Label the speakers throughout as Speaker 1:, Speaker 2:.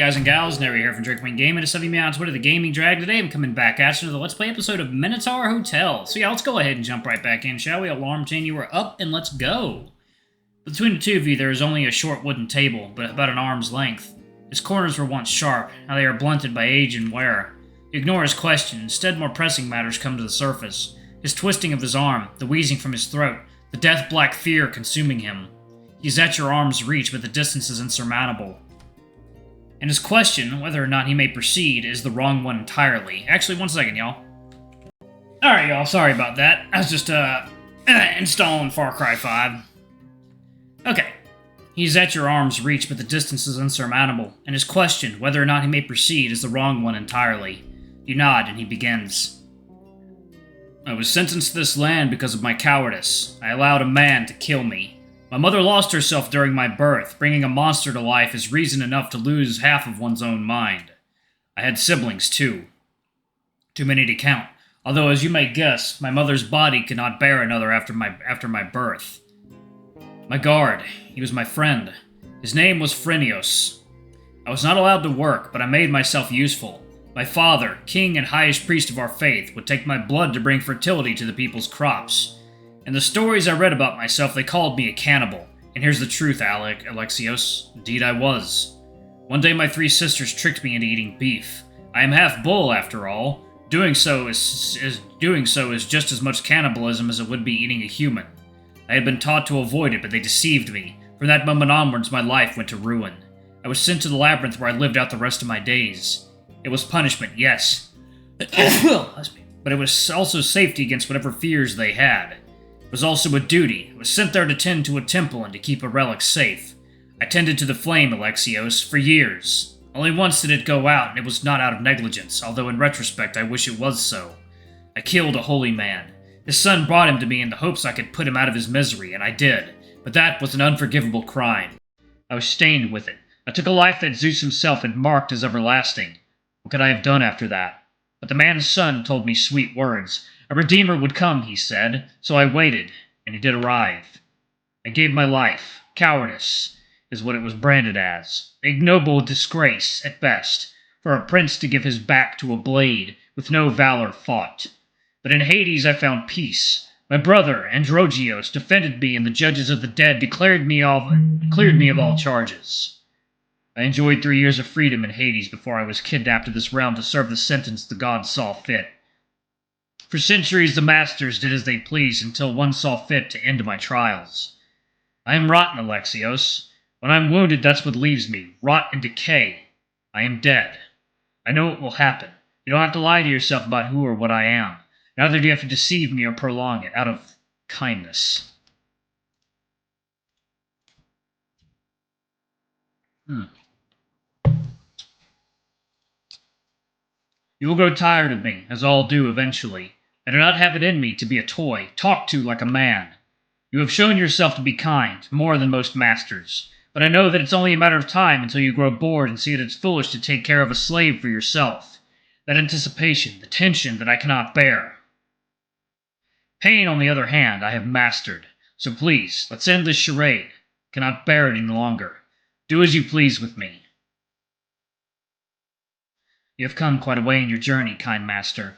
Speaker 1: guys and gals? Nary here from Drake Wing Gaming. To me on Twitter, the Gaming Drag. Today I'm coming back at you with a Let's Play episode of Minotaur Hotel. So yeah, let's go ahead and jump right back in, shall we? Alarm chain, you are up, and let's go. Between the two of you, there is only a short wooden table, but about an arm's length. Its corners were once sharp, now they are blunted by age and wear. You ignore his question, instead more pressing matters come to the surface. His twisting of his arm, the wheezing from his throat, the death-black fear consuming him. He is at your arm's reach, but the distance is insurmountable. And his question, whether or not he may proceed, is the wrong one entirely. Actually, one second, y'all. Alright, y'all, sorry about that. I was just, installing Far Cry 5. Okay. He's at your arm's reach, but the distance is insurmountable. And his question, whether or not he may proceed, is the wrong one entirely. You nod, and he begins. I was sentenced to this land because of my cowardice. I allowed a man to kill me. My mother lost herself during my birth. Bringing a monster to life is reason enough to lose half of one's own mind. I had siblings, too. Too many to count, although, as you may guess, my mother's body could not bear another after my birth. My guard, he was my friend. His name was Phrenios. I was not allowed to work, but I made myself useful. My father, king and highest priest of our faith, would take my blood to bring fertility to the people's crops. In the stories I read about myself, they called me a cannibal. And here's the truth, Alexios. Indeed I was. One day my three sisters tricked me into eating beef. I am half bull, after all. Doing so is just as much cannibalism as it would be eating a human. I had been taught to avoid it, but they deceived me. From that moment onwards, my life went to ruin. I was sent to the labyrinth where I lived out the rest of my days. It was punishment, yes. But it was also safety against whatever fears they had. It was also a duty. I was sent there to tend to a temple and to keep a relic safe. I tended to the flame, Alexios, for years. Only once did it go out, and it was not out of negligence, although in retrospect I wish it was so. I killed a holy man. His son brought him to me in the hopes I could put him out of his misery, and I did. But that was an unforgivable crime. I was stained with it. I took a life that Zeus himself had marked as everlasting. What could I have done after that? But the man's son told me sweet words. A redeemer would come, he said, so I waited, and he did arrive. I gave my life. Cowardice is what it was branded as. Ignoble disgrace, at best, for a prince to give his back to a blade with no valor fought. But in Hades I found peace. My brother, Androgeos, defended me, and the judges of the dead cleared me of all charges. I enjoyed 3 years of freedom in Hades before I was kidnapped to this realm to serve the sentence the gods saw fit. For centuries the masters did as they pleased until one saw fit to end my trials. I am rotten, Alexios. When I'm wounded, that's what leaves me, rot and decay. I am dead. I know it will happen. You don't have to lie to yourself about who or what I am. Neither do you have to deceive me or prolong it, out of kindness. You will grow tired of me, as all do eventually. I do not have it in me to be a toy, talked to like a man. You have shown yourself to be kind, more than most masters, but I know that it's only a matter of time until you grow bored and see that it's foolish to take care of a slave for yourself. That anticipation, the tension that I cannot bear. Pain, on the other hand, I have mastered, so please, let's end this charade. I cannot bear it any longer. Do as you please with me. You have come quite a way in your journey, kind master.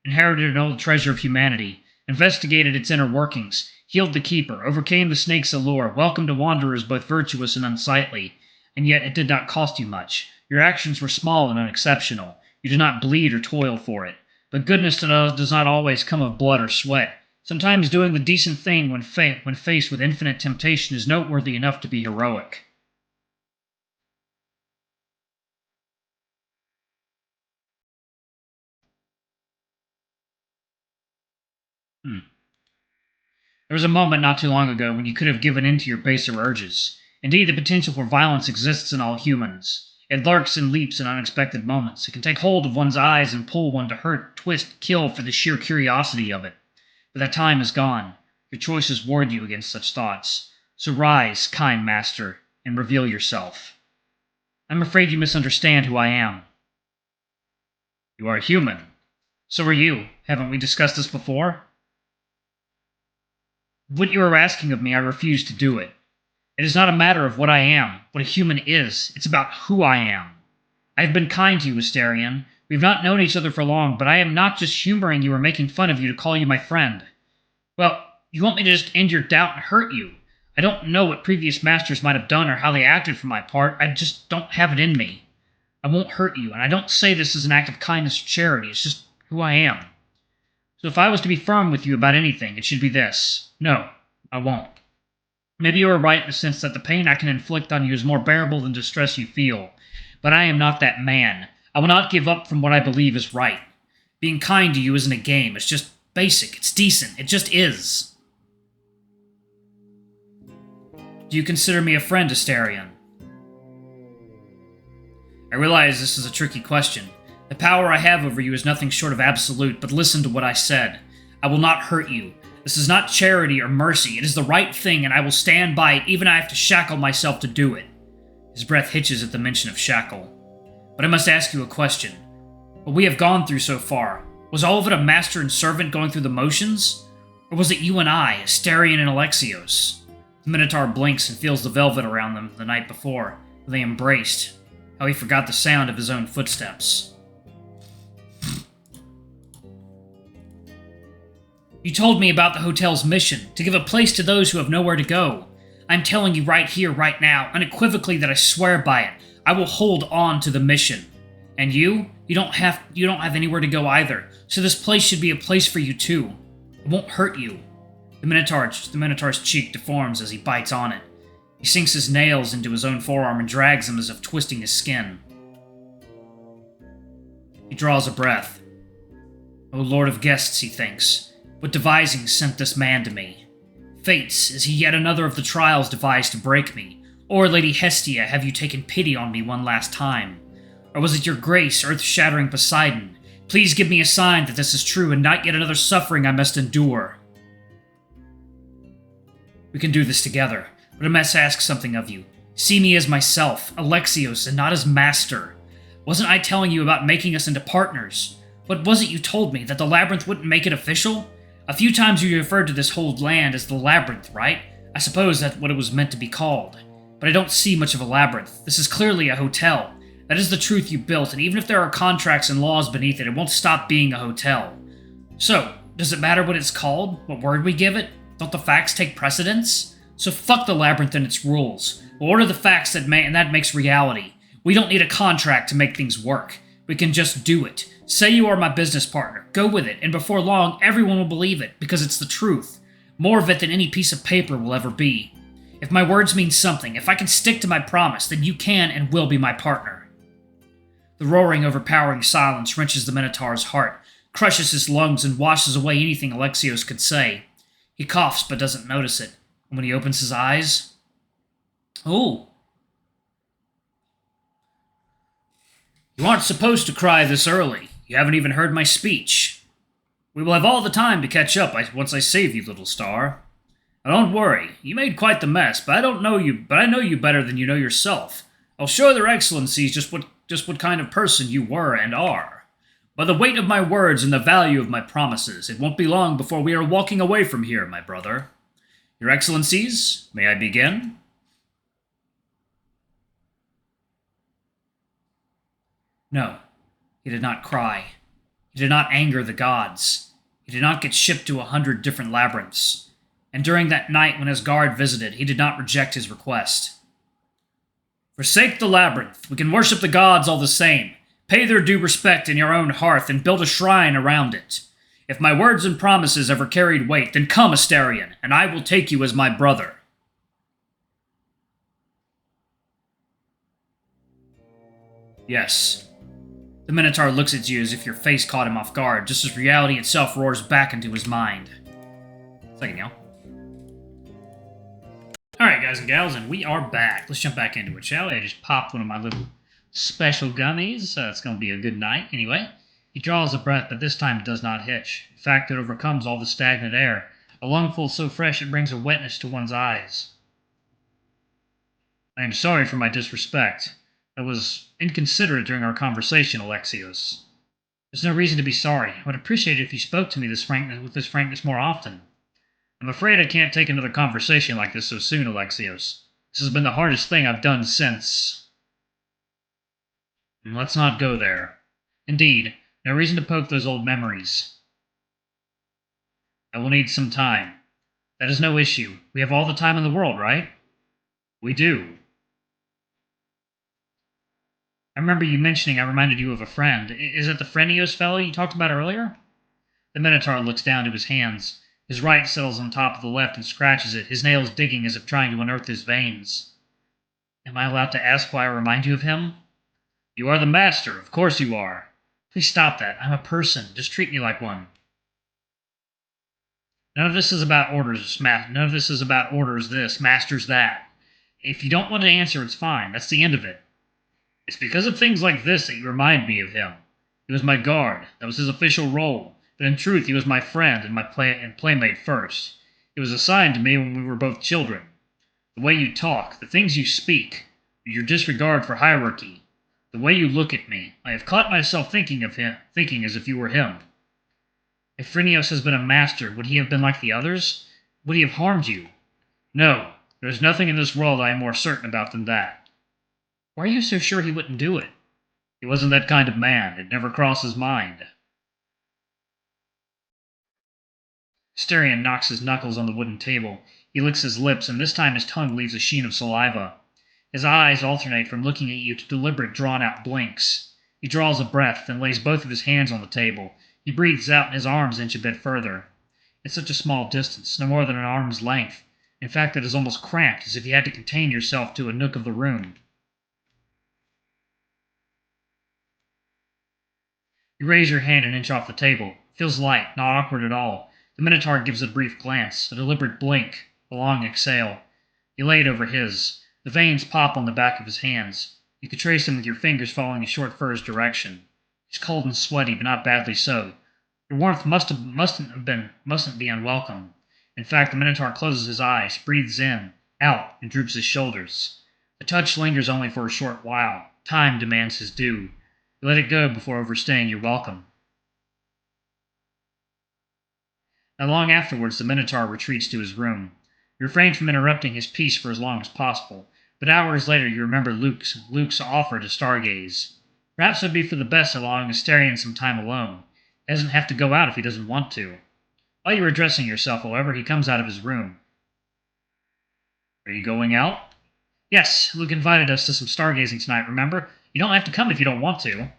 Speaker 1: Inherited an old treasure of humanity, investigated its inner workings, healed the keeper, overcame the snake's allure, welcomed wanderers both virtuous and unsightly, and yet it did not cost you much. Your actions were small and unexceptional. You did not bleed or toil for it. But goodness does not always come of blood or sweat. Sometimes doing the decent thing when faced with infinite temptation is noteworthy enough to be heroic. There was a moment not too long ago when you could have given in to your baser urges. Indeed, the potential for violence exists in all humans. It lurks and leaps in unexpected moments. It can take hold of one's eyes and pull one to hurt, twist, kill for the sheer curiosity of it. But that time is gone. Your choices ward you against such thoughts. So rise, kind master, and reveal yourself. I'm afraid you misunderstand who I am. You are human. So are you. Haven't we discussed this before? What you are asking of me, I refuse to do it. It is not a matter of what I am, what a human is. It's about who I am. I have been kind to you, Asterion. We have not known each other for long, but I am not just humoring you or making fun of you to call you my friend. Well, you want me to just end your doubt and hurt you. I don't know what previous masters might have done or how they acted for my part. I just don't have it in me. I won't hurt you, and I don't say this as an act of kindness or charity. It's just who I am. So if I was to be firm with you about anything, it should be this. No, I won't. Maybe you are right in the sense that the pain I can inflict on you is more bearable than distress you feel. But I am not that man. I will not give up from what I believe is right. Being kind to you isn't a game. It's just basic. It's decent. It just is. Do you consider me a friend, Asterion? I realize this is a tricky question. The power I have over you is nothing short of absolute, but listen to what I said. I will not hurt you. This is not charity or mercy. It is the right thing, and I will stand by it, even if I have to shackle myself to do it. His breath hitches at the mention of shackle. But I must ask you a question. What we have gone through so far, was all of it a master and servant going through the motions? Or was it you and I, Asterion and Alexios? The Minotaur blinks and feels the velvet around them the night before, when they embraced. How he forgot the sound of his own footsteps. You told me about the hotel's mission, to give a place to those who have nowhere to go. I'm telling you right here, right now, unequivocally that I swear by it. I will hold on to the mission. And you don't have anywhere to go either, so this place should be a place for you too. It won't hurt you. The Minotaur's cheek deforms as he bites on it. He sinks his nails into his own forearm and drags them as if twisting his skin. He draws a breath. O Lord of Guests, he thinks. What devising sent this man to me? Fates, is he yet another of the trials devised to break me? Or, Lady Hestia, have you taken pity on me one last time? Or was it your grace, earth-shattering Poseidon? Please give me a sign that this is true and not yet another suffering I must endure. We can do this together, but I must ask something of you. See me as myself, Alexios, and not as master. Wasn't I telling you about making us into partners? What was it you told me, that the labyrinth wouldn't make it official? A few times you referred to this whole land as the labyrinth, right? I suppose that's what it was meant to be called. But I don't see much of a labyrinth. This is clearly a hotel. That is the truth you built, and even if there are contracts and laws beneath it, it won't stop being a hotel. So, does it matter what it's called? What word we give it? Don't the facts take precedence? So fuck the labyrinth and its rules. We'll order the facts and that makes reality. We don't need a contract to make things work. We can just do it. Say you are my business partner. Go with it, and before long, everyone will believe it, because it's the truth. More of it than any piece of paper will ever be. If my words mean something, if I can stick to my promise, then you can and will be my partner. The roaring, overpowering silence wrenches the Minotaur's heart, crushes his lungs, and washes away anything Alexios could say. He coughs but doesn't notice it, and when he opens his eyes... Oh! You aren't supposed to cry this early. You haven't even heard my speech. We will have all the time to catch up once I save you, little star. Now don't worry, you made quite the mess, but I know you better than you know yourself. I'll show their excellencies just what kind of person you were and are. By the weight of my words and the value of my promises, it won't be long before we are walking away from here, my brother. Your excellencies, may I begin? No, he did not cry. He did not anger the gods. He did not get shipped to 100 different labyrinths. And during that night when his guard visited, he did not reject his request. Forsake the labyrinth. We can worship the gods all the same. Pay their due respect in your own hearth and build a shrine around it. If my words and promises ever carried weight, then come, Asterion, and I will take you as my brother. Yes. The Minotaur looks at you as if your face caught him off guard, just as reality itself roars back into his mind. Second, y'all. Alright, guys and gals, and we are back. Let's jump back into it, shall we? I just popped one of my little special gummies. It's going to be a good night. Anyway, he draws a breath, but this time it does not hitch. In fact, it overcomes all the stagnant air. A lungful so fresh it brings a wetness to one's eyes. I am sorry for my disrespect. I was inconsiderate during our conversation, Alexios. There's no reason to be sorry. I would appreciate it if you spoke to me with this frankness more often. I'm afraid I can't take another conversation like this so soon, Alexios. This has been the hardest thing I've done since... Let's not go there. Indeed, no reason to poke those old memories. I will need some time. That is no issue. We have all the time in the world, right? We do. I remember you mentioning I reminded you of a friend. Is it the Frenios fellow you talked about earlier? The Minotaur looks down to his hands. His right settles on top of the left and scratches it, his nails digging as if trying to unearth his veins. Am I allowed to ask why I remind you of him? You are the master, of course you are. Please stop that. I'm a person. Just treat me like one. None of this is about orders, none of this is about orders this, masters that. If you don't want to answer, it's fine. That's the end of it. It's because of things like this that you remind me of him. He was my guard. That was his official role. But in truth, he was my friend and my playmate first. He was assigned to me when we were both children. The way you talk, the things you speak, your disregard for hierarchy, the way you look at me, I have caught myself thinking of him, thinking as if you were him. If Frenios has been a master, would he have been like the others? Would he have harmed you? No, there is nothing in this world I am more certain about than that. Why are you so sure he wouldn't do it? He wasn't that kind of man. It never crossed his mind. Asterion knocks his knuckles on the wooden table. He licks his lips, and this time his tongue leaves a sheen of saliva. His eyes alternate from looking at you to deliberate, drawn-out blinks. He draws a breath, then lays both of his hands on the table. He breathes out, and his arms inch a bit further. It's such a small distance, no more than an arm's length. In fact, it is almost cramped, as if you had to contain yourself to a nook of the room. You raise your hand an inch off the table. It feels light, not awkward at all. The Minotaur gives it a brief glance, a deliberate blink, a long exhale. You lay it over his. The veins pop on the back of his hands. You can trace them with your fingers following his short fur's direction. He's cold and sweaty, but not badly so. Your warmth mustn't be unwelcome. In fact, the Minotaur closes his eyes, breathes in, out, and droops his shoulders. The touch lingers only for a short while. Time demands his due. You let it go before overstaying your welcome. Not long afterwards, the Minotaur retreats to his room. You refrain from interrupting his peace for as long as possible, but hours later you remember Luke's offer to stargaze. Perhaps it would be for the best allowing Asterion some time alone. He doesn't have to go out if he doesn't want to. While you are dressing yourself, however, he comes out of his room. Are you going out? Yes, Luke invited us to some stargazing tonight, remember? You don't have to come if you don't want to.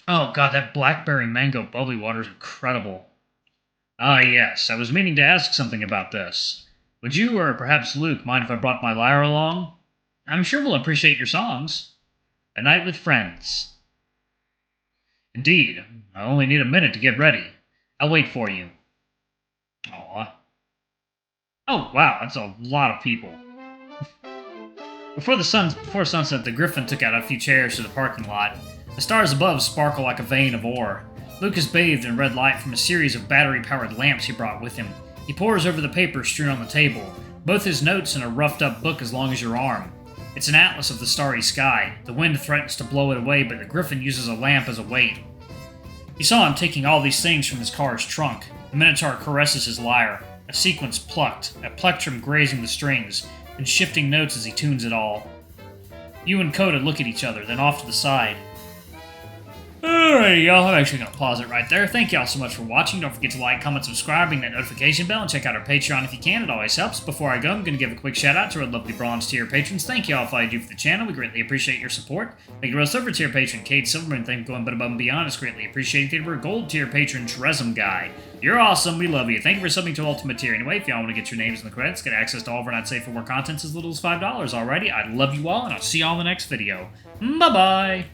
Speaker 1: Oh god, that blackberry mango bubbly water is incredible. Ah yes, I was meaning to ask something about this. Would you, or perhaps Luke, mind if I brought my lyre along? I'm sure we'll appreciate your songs. A night with friends. Indeed, I only need a minute to get ready. I'll wait for you. Aw. Oh wow, that's a lot of people. Before sunset, the Griffin took out a few chairs to the parking lot. The stars above sparkle like a vein of ore. Luke is bathed in red light from a series of battery-powered lamps he brought with him. He pores over the paper strewn on the table, both his notes in a roughed-up book as long as your arm. It's an atlas of the starry sky. The wind threatens to blow it away, but the Griffin uses a lamp as a weight. You saw him taking all these things from his car's trunk. The Minotaur caresses his lyre, a sequence plucked, a plectrum grazing the strings, and shifting notes as he tunes it all. You and Coda look at each other, then off to the side. Alrighty, y'all. I'm actually going to pause it right there. Thank y'all so much for watching. Don't forget to like, comment, subscribe, ring that notification bell, and check out our Patreon if you can. It always helps. Before I go, I'm going to give a quick shout out to our lovely bronze tier patrons. Thank y'all for all you do for the channel. We greatly appreciate your support. Thank you to our silver tier patron, Cade Silverman. Thank you for going above and beyond. It's greatly appreciated. We're gold tier patron, Tresem Guy. You're awesome. We love you. Thank you for subbing to Ultimate Tier. Anyway, if y'all want to get your names in the credits, get access to all of our Not Safe for Work contents as little as $5 already. I love you all, and I'll see y'all in the next video. Bye-bye.